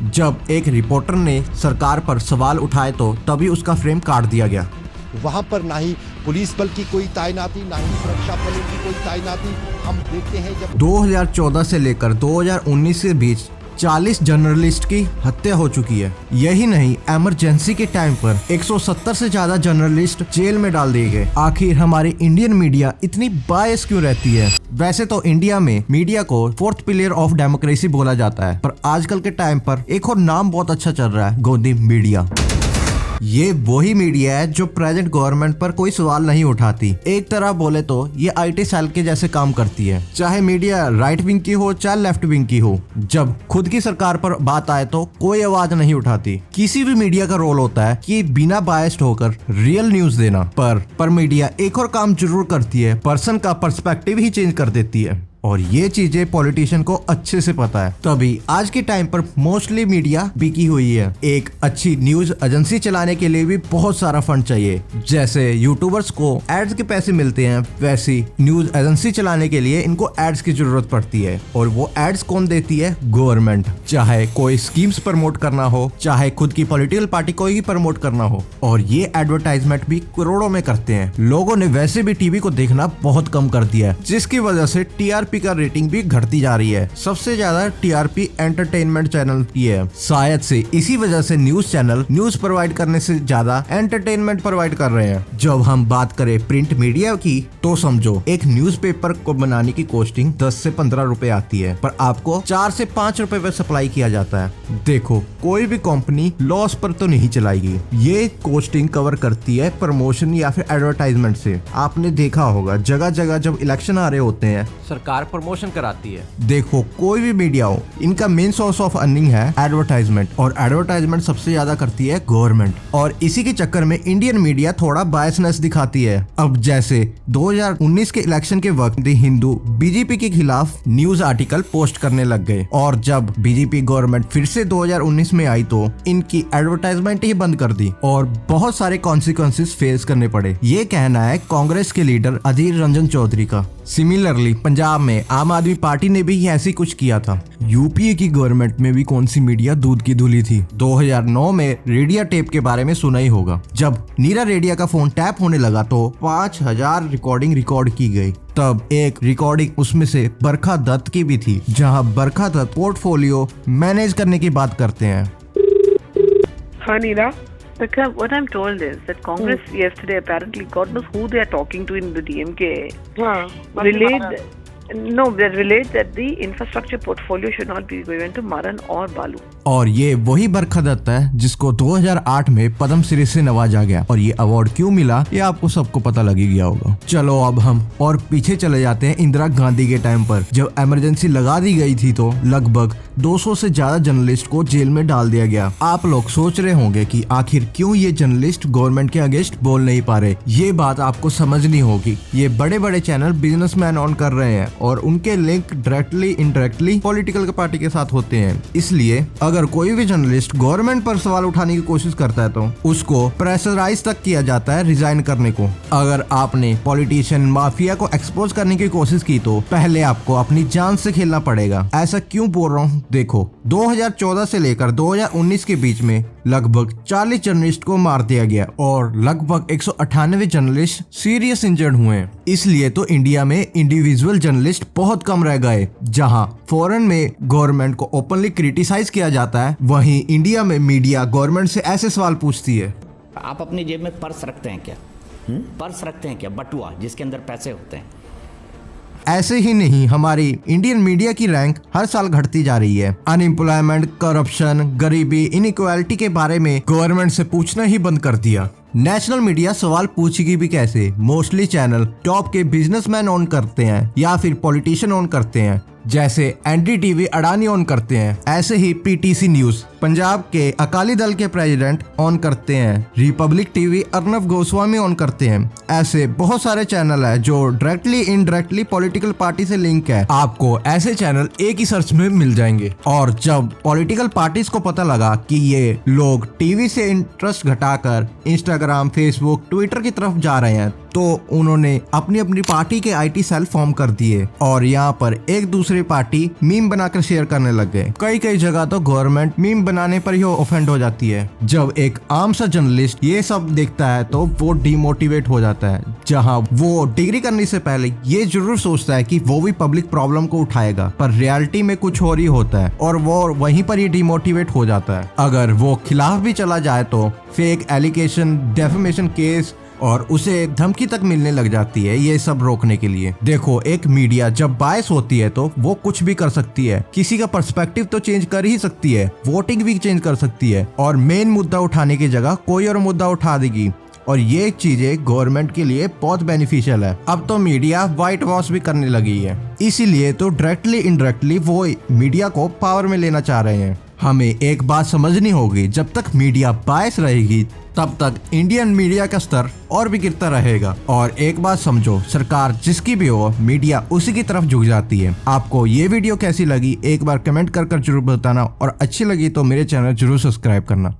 जब एक रिपोर्टर ने सरकार पर सवाल उठाए तो तभी उसका फ्रेम काट दिया गया। वहां पर ना ही पुलिस बल की कोई तैनाती, ना ही सुरक्षा बलों की कोई तैनाती। हम देखते हैं जब 2014 से लेकर 2019 के बीच 40 जर्नलिस्ट की हत्या हो चुकी है। यही नहीं, इमरजेंसी के टाइम पर 170 से ज्यादा जर्नलिस्ट जेल में डाल दिए गए। आखिर हमारी इंडियन मीडिया इतनी बायस क्यों रहती है? वैसे तो इंडिया में मीडिया को फोर्थ पिलर ऑफ डेमोक्रेसी बोला जाता है, पर आजकल के टाइम पर एक और नाम बहुत अच्छा चल रहा है, गोदी मीडिया। ये वही मीडिया है जो प्रेजेंट गवर्नमेंट पर कोई सवाल नहीं उठाती। एक तरह बोले तो ये आईटी सेल के जैसे काम करती है, चाहे मीडिया राइट विंग की हो चाहे लेफ्ट विंग की हो। जब खुद की सरकार पर बात आए तो कोई आवाज नहीं उठाती। किसी भी मीडिया का रोल होता है कि बिना बायस्ड होकर रियल न्यूज देना, पर मीडिया एक और काम जरूर करती है, पर्सन का पर्सपेक्टिव ही चेंज कर देती है। और ये चीजें पॉलिटिशियन को अच्छे से पता है, तभी आज के टाइम पर मोस्टली मीडिया बिकी हुई है। एक अच्छी न्यूज एजेंसी चलाने के लिए भी बहुत सारा फंड चाहिए। जैसे यूट्यूबर्स को एड्स के पैसे मिलते हैं, वैसी न्यूज एजेंसी चलाने के लिए इनको एड्स की जरूरत पड़ती है। और वो एड्स कौन देती है? गवर्नमेंट। चाहे कोई स्कीम्स प्रमोट करना हो, चाहे खुद की पॉलिटिकल पार्टी को ही प्रमोट करना हो, और ये एडवर्टाइजमेंट भी करोड़ों में करते हैं। लोगों ने वैसे भी टीवी को देखना बहुत कम कर दिया है, जिसकी वजह से टीआरपी का रेटिंग भी घटती जा रही है। सबसे ज्यादा टीआरपी एंटरटेनमेंट चैनल की है। शायद से इसी वजह से न्यूज चैनल न्यूज प्रोवाइड करने से ज्यादा एंटरटेनमेंट प्रोवाइड कर रहे हैं। जब हम बात करें प्रिंट मीडिया की, तो समझो एक न्यूज़पेपर को बनाने की कॉस्टिंग 10 से 15 रुपए आती है, पर आपको 4 से 5 रुपए पे सप्लाई किया जाता है। देखो, कोई भी कंपनी लॉस पर तो नहीं चलाएगी। ये कॉस्टिंग कवर करती है प्रमोशन या फिर एडवर्टाइजमेंट से। आपने देखा होगा जगह जगह जब इलेक्शन आ रहे होते हैं, सरकार प्रमोशन कराती है। देखो, कोई भी मीडिया हो, इनका मेन सोर्स ऑफ अर्निंग है एडवर्टाइजमेंट, और एडवर्टाइजमेंट सबसे ज्यादा करती है गवर्नमेंट। और इसी के चक्कर में इंडियन मीडिया थोड़ा बायसनेस दिखाती है। अब जैसे 2019 के इलेक्शन के वक्त द हिंदू बीजेपी के खिलाफ न्यूज आर्टिकल पोस्ट करने लग गए, और जब बीजेपी गवर्नमेंट फिर से 2019 में आई तो इनकी एडवर्टाइजमेंट ही बंद कर दी और बहुत सारे कॉन्सिक्वेंसेस फेस करने पड़े। ये कहना है कांग्रेस के लीडर अधीर रंजन चौधरी का। सिमिलरली पंजाब में आम आदमी पार्टी ने भी ऐसी कुछ किया था। यूपीए की गवर्नमेंट में भी कौन सी मीडिया दूध की धुली थी। 2009 में रेडिया टेप के बारे में सुना ही होगा। जब नीरा रेडिया का फोन टैप होने लगा तो 5000 रिकॉर्डिंग रिकॉर्ड की गई। तब एक रिकॉर्डिंग उसमें से बरखा दत्त की भी थी, जहां बरखा दत्त पोर्टफोलियो मैनेज करने की बात करते हैं। हाँ नीरा, what I'm told is that Congress yesterday apparently, God knows who they are talking to in the DMK, relayed that the infrastructure portfolio should not be given to Maran और बालू। और ये वही बरखा दत्त है जिसको 2008 में पद्म श्री से नवाजा गया, और ये अवार्ड क्यों मिला ये आपको सबको पता लग ही गया होगा। चलो अब हम और पीछे चले जाते हैं इंदिरा गांधी के टाइम पर। जब इमरजेंसी लगा दी गई थी तो लगभग 200 से ज्यादा जर्नलिस्ट को जेल में डाल दिया गया। आप लोग सोच रहे होंगे कि आखिर क्यों ये जर्नलिस्ट गवर्नमेंट के अगेंस्ट बोल नहीं पा रहे। ये बात आपको समझनी होगी। ये बड़े बड़े चैनल बिजनेसमैन ऑन कर रहे हैं, और उनके link directly indirectly political party के साथ होते हैं। इसलिए अगर कोई भी जर्नलिस्ट गवर्नमेंट पर सवाल उठाने की कोशिश करता है तो उसको प्रेशराइज तक किया जाता है रिजाइन करने को। अगर आपने पॉलिटिशियन माफिया को एक्सपोज करने की कोशिश की तो पहले आपको अपनी जान से खेलना पड़ेगा। ऐसा क्यों बोल रहा हूँ? देखो, 2014 से लेकर 2019 के बीच में लगभग 40 जर्नलिस्ट को मार दिया गया, और लगभग 198 जर्नलिस्ट सीरियस इंजर्ड हुए। इसलिए तो इंडिया में इंडिविजुअल जर्नलिस्ट बहुत कम रह गए। जहां फॉरेन में गवर्नमेंट को ओपनली क्रिटिसाइज किया जाता है, वहीं इंडिया में मीडिया गवर्नमेंट से ऐसे सवाल पूछती है। आप अपनी जेब में पर्स रखते हैं क्या? पर्स रखते हैं क्या? बटुआ जिसके अंदर पैसे होते हैं। ऐसे ही नहीं, हमारी इंडियन मीडिया की रैंक हर साल घटती जा रही है। अनएम्प्लॉयमेंट, करप्शन, गरीबी, इनइक्वालिटी के बारे में गवर्नमेंट से पूछना ही बंद कर दिया। नेशनल मीडिया सवाल पूछेगी भी कैसे? मोस्टली चैनल टॉप के बिजनेसमैन ऑन करते हैं या फिर पॉलिटिशियन ऑन करते हैं, जैसे एनडीटीवी अडानी ऑन करते हैं। ऐसे ही पीटीसी न्यूज पंजाब के अकाली दल के प्रेसिडेंट ऑन करते हैं। Republic TV Arnab Goswami on करते हैं। ऐसे बहुत सारे चैनल है जो डायरेक्टली इनडायरेक्टली पॉलिटिकल पार्टी से लिंक है। आपको ऐसे चैनल एक ही सर्च में मिल जाएंगे। और जब पॉलिटिकल पार्टीज को पता लगा कि ये लोग टीवी से इंटरेस्ट घटाकर इंस्टाग्राम, फेसबुक, ट्विटर की तरफ जा रहे हैं, तो उन्होंने अपनी अपनी पार्टी के आईटी सेल फॉर्म कर दिए और यहाँ पर एक दूसरी पार्टी मीम बनाकर शेयर करने लग गए। कई कई जगह तो गवर्नमेंट मीम बनाने पर ही ऑफेंड हो जाती है। जब एक आम सा जर्नलिस्ट ये सब देखता है तो वो डिमोटिवेट हो जाता है, जहाँ वो डिग्री करने से पहले ये जरूर सोचता है कि वो भी पब्लिक प्रॉब्लम को उठाएगा, पर रियलिटी में कुछ और ही होता है और वो वहीं पर ही डिमोटिवेट हो जाता है। अगर वो खिलाफ भी चला जाए तो फेक एलिगेशन, डेफेमेशन केस और उसे धमकी तक मिलने लग जाती है ये सब रोकने के लिए। देखो, एक मीडिया जब बायस होती है तो वो कुछ भी कर सकती है, किसी का पर्सपेक्टिव तो चेंज कर ही सकती है, वोटिंग भी चेंज कर सकती है और मेन मुद्दा उठाने की जगह कोई और मुद्दा उठा देगी और ये चीजें गवर्नमेंट के लिए बहुत बेनिफिशियल है। अब तो मीडिया व्हाइट वॉश भी करने लगी है, इसीलिए तो डायरेक्टली इनडायरेक्टली वो मीडिया को पावर में लेना चाह रहे हैं। हमें एक बात समझनी होगी, जब तक मीडिया बायस रहेगी तब तक इंडियन मीडिया का स्तर और भी गिरता रहेगा। और एक बात समझो, सरकार जिसकी भी हो, मीडिया उसी की तरफ झुक जाती है। आपको ये वीडियो कैसी लगी एक बार कमेंट कर जरूर बताना और अच्छी लगी तो मेरे चैनल जरूर सब्सक्राइब करना।